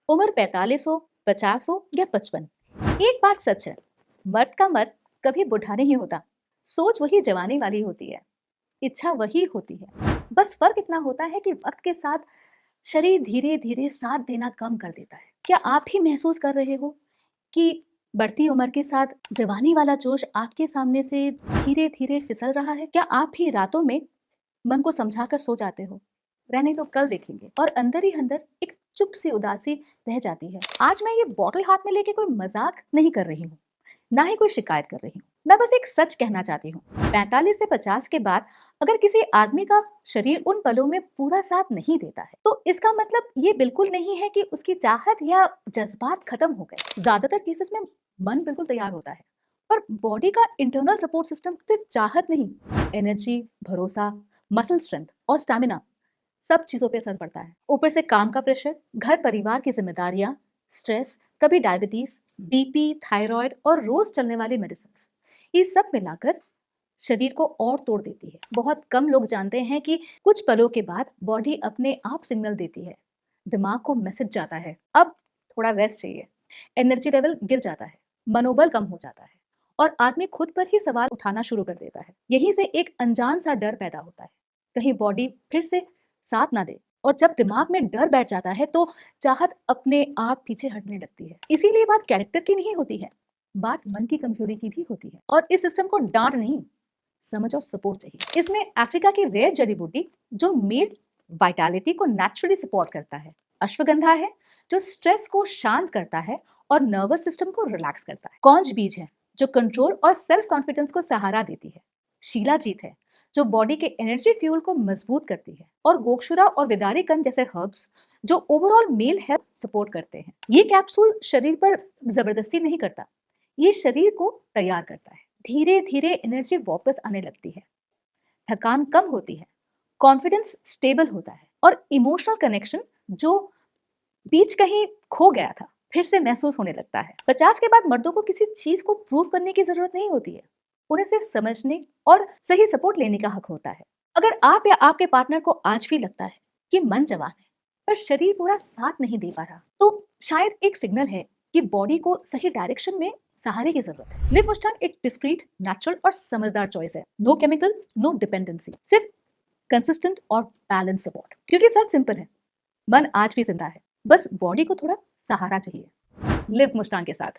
उम्र 45 हो, 50 हो या 55, एक बात सच है, मर्द का मत कभी बूढ़ा नहीं होता। सोच वही जवानी वाली होती है, इच्छा वही होती है। बस फर्क इतना होता है कि वक्त के साथ शरीर धीरे धीरे साथ देना कम कर देता है। क्या आप भी महसूस कर रहे हो कि बढ़ती उम्र के साथ जवानी वाला जोश आपके सामने से धीरे धीरे फिसल रहा है? क्या आप भी रातों में मन को समझाकर सो जाते हो, रहने तो कल देखेंगे, और अंदर ही अंदर एक चुप सी उदासी रह जाती है? आज मैं ये बॉटल हाथ में लेके कोई मजाक नहीं कर रही हूँ, ना ही कोई शिकायत कर रही हूँ। मैं बस एक सच कहना चाहती हूँ। 45 से 50 के बाद अगर किसी आदमी का शरीर उन पलों में पूरा साथ नहीं देता है, तो इसका मतलब ये बिल्कुल नहीं है कि उसकी चाहत या जज्बात खत्म हो गए। ज्यादातर केसेस में मन बिल्कुल तैयार होता है, पर बॉडी का इंटरनल सपोर्ट सिस्टम सिर्फ चाहत नहीं, एनर्जी, भरोसा, मसल स्ट्रेंथ और स्टैमिना, सब चीजों पे असर पड़ता है। ऊपर से काम का प्रेशर, घर परिवार की जिम्मेदारियां, स्ट्रेस, कभी डायबिटीज, बीपी, थायराइड और रोज चलने वाली मेडिसिन, ये सब मिलाकर शरीर को और तोड़ देती है। बहुत कम लोग जानते हैं कि कुछ पलों के बाद बॉडी अपने आप सिग्नल देती है, दिमाग को मैसेज जाता है, अब थोड़ा रेस्ट चाहिए। एनर्जी लेवल गिर जाता है, मनोबल कम हो जाता है और आदमी खुद पर ही सवाल उठाना शुरू कर देता है। यहीं से एक अनजान सा डर पैदा होता है, कहीं बॉडी फिर से साथ ना दे। और जब दिमाग में डर बैठ जाता है तो चाहत अपने आप पीछे हटने लगती है। इसीलिए बात कैरेक्टर की नहीं होती है, बात मन की कमजोरी की भी होती है। और इस सिस्टम को डांट नहीं, समझ और सपोर्ट चाहिए। इसमें अफ्रीका की रेयर जड़ी बूटी जो मेड वाइटालिटी को नेचुरली सपोर्ट करता है, अश्वगंधा है जो स्ट्रेस को शांत करता है और नर्वस सिस्टम को रिलैक्स करता है, कौंज बीज है जो कंट्रोल और सेल्फ कॉन्फिडेंस को सहारा देती है, शीलाजीत है जो बॉडी के एनर्जी फ्यूल को मजबूत करती है, और गोक्षुरा और विदारी कंद जैसे हर्ब्स जो ओवरऑल मेल हेल्थ सपोर्ट करते हैं। ये कैप्सूल शरीर पर जबरदस्ती नहीं करता, ये शरीर को तैयार करता है। धीरे धीरे एनर्जी वापस आने लगती है, थकान कम होती है, कॉन्फिडेंस स्टेबल होता है और इमोशनल कनेक्शन जो बीच कहीं खो गया था फिर से महसूस होने लगता है। 50 के बाद मर्दों को किसी चीज को प्रूव करने की जरूरत नहीं होती है, उन्हें सिर्फ समझने और सही सपोर्ट लेने का हक होता है। अगर आप या आपके पार्टनर को आज भी लगता है कि मन जवान है पर शरीर पूरा साथ नहीं दे पा रहा, तो शायद एक सिग्नल है कि बॉडी को सही डायरेक्शन में सहारे की जरूरत है। लिव मुस्टांग एक डिस्क्रीट, नेचुरल और समझदार चॉइस है। नो केमिकल, नो डिपेंडेंसी, सिर्फ कंसिस्टेंट और बैलेंस सपोर्ट। क्योंकि सच सिंपल है, मन आज भी जिंदा है, बस बॉडी को थोड़ा सहारा चाहिए। लिव मुस्टांग के साथ।